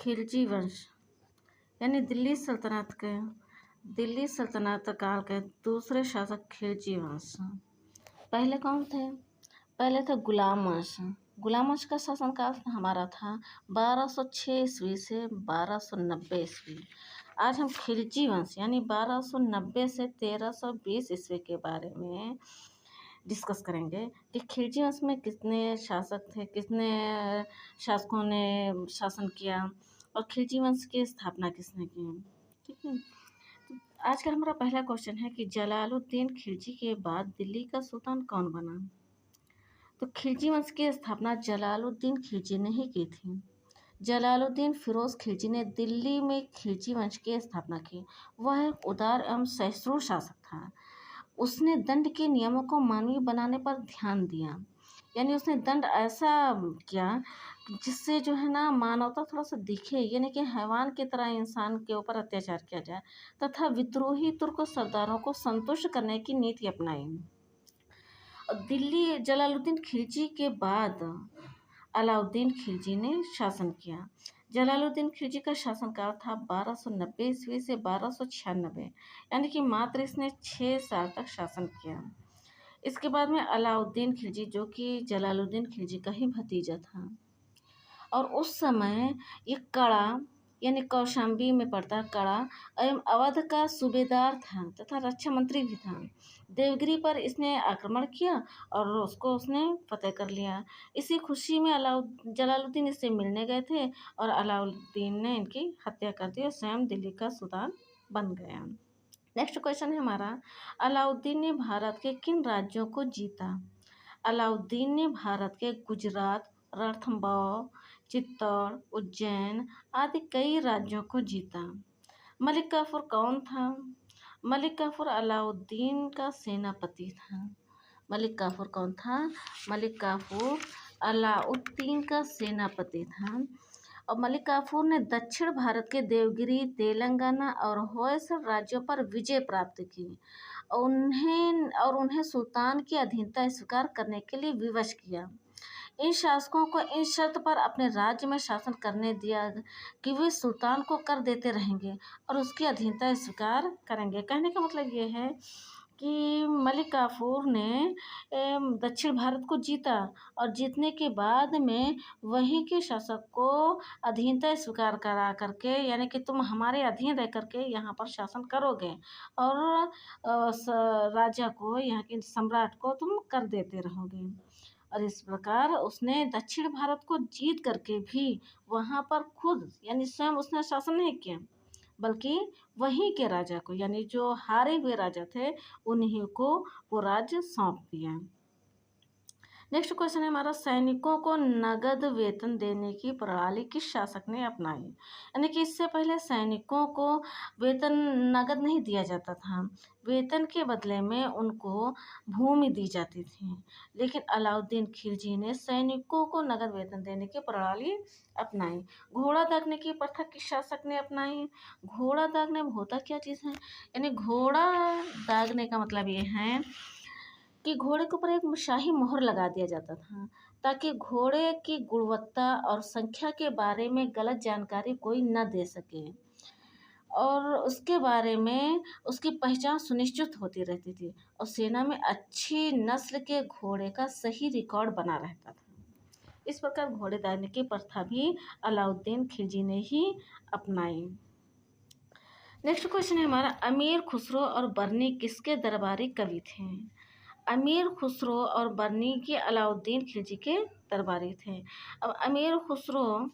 खिलजी वंश यानी दिल्ली सल्तनत काल के दूसरे शासक खिलजी वंश। पहले कौन थे? पहले थे गुलाम वंश। गुलाम वंश का शासनकाल हमारा था 1206 ईस्वी से 1290 ईस्वी। आज हम खिलजी वंश यानी 1290 से 1320 ईस्वी के बारे में डिस्कस करेंगे कि खिलजी वंश में कितने शासक थे, कितने शासकों ने शासन किया और खिलजी वंश की स्थापना किसने की। ठीक है, तो आज का हमारा पहला क्वेश्चन है कि जलालुद्दीन खिलजी के बाद दिल्ली का सुल्तान कौन बना? तो खिलजी वंश की स्थापना जलालुद्दीन खिलजी ने ही की थी। जलालुद्दीन फिरोज खिलजी ने दिल्ली में खिलजी वंश की स्थापना की। वह एक उदार एवं सहिष्णु शासक था। उसने दंड के नियमों को मानवीय बनाने पर ध्यान दिया, यानी उसने दंड ऐसा किया जिससे जो है ना मानवता थोड़ा सा दिखे, यानी कि हैवान की तरह इंसान के ऊपर अत्याचार किया जाए, तथा विद्रोही तुर्क सरदारों को संतुष्ट करने की नीति अपनाई। दिल्ली जलालुद्दीन खिलजी के बाद अलाउद्दीन खिलजी ने शासन किया। जलालुद्दीन खिलजी का शासनकाल था 1290 ईस्वी से 1296, यानी कि मात्र इसने 6 साल तक शासन किया। इसके बाद में अलाउद्दीन खिलजी, जो कि जलालुद्दीन खिलजी का ही भतीजा था, और उस समय ये कड़ा यानी कौशाम्बी में पड़ता कड़ा एवं अवध का सूबेदार था तथा रक्षा मंत्री भी था। देवगिरी पर इसने आक्रमण किया और उसको उसने फतेह कर लिया। इसी खुशी में जलालुद्दीन इससे मिलने गए थे और अलाउद्दीन ने इनकी हत्या कर दी और स्वयं दिल्ली का सुल्तान बन गया। नेक्स्ट क्वेश्चन है हमारा, अलाउद्दीन ने भारत के किन राज्यों को जीता? अलाउद्दीन ने भारत के गुजरात, रणथंबोर, चित्तौड़, उज्जैन आदि कई राज्यों को जीता। मलिक काफूर कौन था? मलिक काफूर अलाउद्दीन का सेनापति था। मलिक काफूर कौन था? मलिक काफूर अलाउद्दीन का सेनापति था। और मलिक काफूर ने दक्षिण भारत के देवगिरी, तेलंगाना और होयसल राज्यों पर विजय प्राप्त की। उन्हें सुल्तान की अधीनता स्वीकार करने के लिए विवश किया। इन शासकों को इन शर्त पर अपने राज्य में शासन करने दिया कि वे सुल्तान को कर देते रहेंगे और उसकी अधीनता स्वीकार करेंगे। कहने का मतलब ये है कि मलिक काफूर ने दक्षिण भारत को जीता और जीतने के बाद में वहीं के शासक को अधीनता स्वीकार करा करके, यानी कि तुम हमारे अधीन रह करके यहाँ पर शासन करोगे और राजा को, यहाँ के सम्राट को तुम कर देते रहोगे। और इस प्रकार उसने दक्षिण भारत को जीत करके भी वहाँ पर खुद यानी स्वयं उसने शासन नहीं किया, बल्कि वहीं के राजा को, यानी जो हारे हुए राजा थे उन्हीं को वो राज्य सौंप दिया। नेक्स्ट क्वेश्चन है हमारा, सैनिकों को नगद वेतन देने की प्रणाली किस शासक ने अपनाई? यानी कि इससे पहले सैनिकों को वेतन नगद नहीं दिया जाता था, वेतन के बदले में उनको भूमि दी जाती थी। लेकिन अलाउद्दीन खिलजी ने सैनिकों को नगद वेतन देने की प्रणाली अपनाई। घोड़ा दागने की प्रथा किस शासक ने अपनाई? घोड़ा दागने में होता क्या चीज़ है? यानी घोड़ा दागने का मतलब ये है कि घोड़े के ऊपर एक शाही मोहर लगा दिया जाता था ताकि घोड़े की गुणवत्ता और संख्या के बारे में गलत जानकारी कोई न दे सके और उसके बारे में उसकी पहचान सुनिश्चित होती रहती थी और सेना में अच्छी नस्ल के घोड़े का सही रिकॉर्ड बना रहता था। इस प्रकार घोड़े दागने की प्रथा भी अलाउद्दीन खिलजी ने ही अपनाई। नेक्स्ट क्वेश्चन है हमारा, अमीर खुसरो और बर्नी किसके दरबारी कवि थे? अमीर खुसरो और बर्नी के अलाउद्दीन खिलजी के दरबारी थे। अब अमीर खुसरो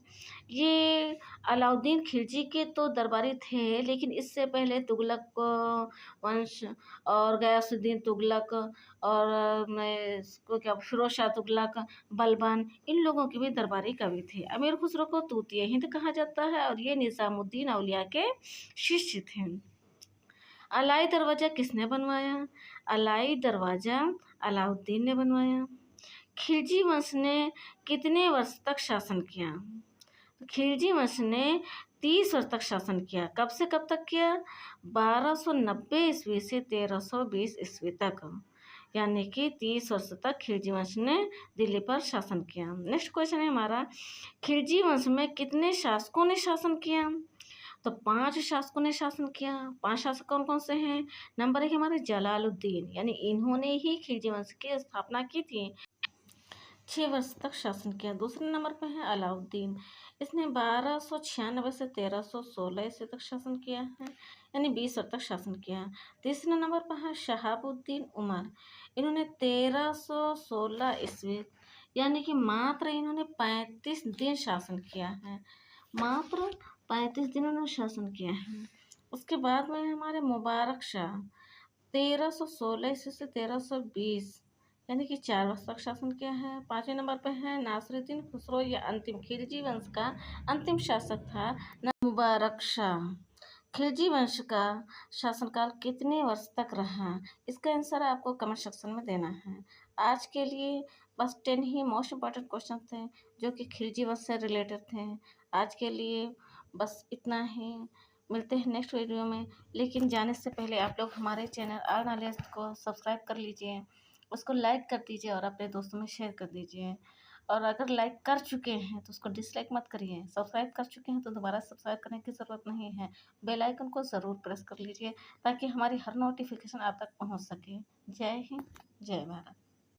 ये अलाउद्दीन खिलजी के तो दरबारी थे, लेकिन इससे पहले तुगलक वंश और गयासुद्दीन तुगलक और इसको क्या फिरोज शाह तुगलक, बलबन, इन लोगों के भी दरबारी कवि थे। अमीर खुसरो को तूतिया हिंद कहा जाता है और ये निज़ामुद्दीन औलिया के शिष्य थे। अलाई दरवाज़ा किसने बनवाया? अलाई दरवाज़ा अलाउद्दीन ने बनवाया। खिलजी वंश ने कितने वर्ष तक शासन किया? तो खिलजी वंश ने 30 वर्ष तक शासन किया। कब से कब तक किया? 1290 ईस्वी से 1320 ईस्वी तक। यानी कि 30 वर्ष तक खिलजी वंश ने दिल्ली पर शासन किया। नेक्स्ट क्वेश्चन है हमारा, खिलजी वंश में कितने शासकों ने शासन किया? तो 5 शासकों ने शासन किया। 5 शासक कौन कौन से हैं? नंबर 1 हमारे जलालुद्दीन, यानी इन्होंने ही खिलजी वंश की स्थापना की थी, 6 वर्ष तक शासन किया। दूसरे नंबर पर है अलाउद्दीन, इसने 1296 से 1316 ईस्वी तक शासन किया है, यानी 20 वर्ष तक शासन किया। तीसरे नंबर पर है शहाबुद्दीन उमर, इन्होंने 1316 ईस्वी, यानी कि मात्र इन्होंने 35 दिन शासन किया है, मात्र 35 दिन उन्होंने शासन किया है। उसके बाद में हमारे मुबारक शाह, 1316 ईस्वी से 1320, यानी कि 4 वर्ष तक शासन किया है। 5वें नंबर पर है नासिरुद्दीन खुसरो, यह अंतिम खिलजी वंश का अंतिम शासक था। मुबारक शाह, खिलजी वंश का शासनकाल कितने वर्ष तक रहा? इसका आंसर आपको कमेंट सेक्शन में देना है। आज के लिए बस 10 ही मोस्ट इम्पॉर्टेंट क्वेश्चन थे जो कि खिलजी वंश से रिलेटेड थे। आज के लिए बस इतना ही, मिलते हैं नेक्स्ट वीडियो में। लेकिन जाने से पहले आप लोग हमारे चैनल आर नॉलेज को सब्सक्राइब कर लीजिए, उसको लाइक कर दीजिए और अपने दोस्तों में शेयर कर दीजिए। और अगर लाइक कर चुके हैं तो उसको डिसलाइक मत करिए, सब्सक्राइब कर चुके हैं तो दोबारा सब्सक्राइब करने की ज़रूरत नहीं है। बेल आइकन को ज़रूर प्रेस कर लीजिए ताकि हमारी हर नोटिफिकेशन आप तक पहुंच सके। जय हिंद, जय भारत।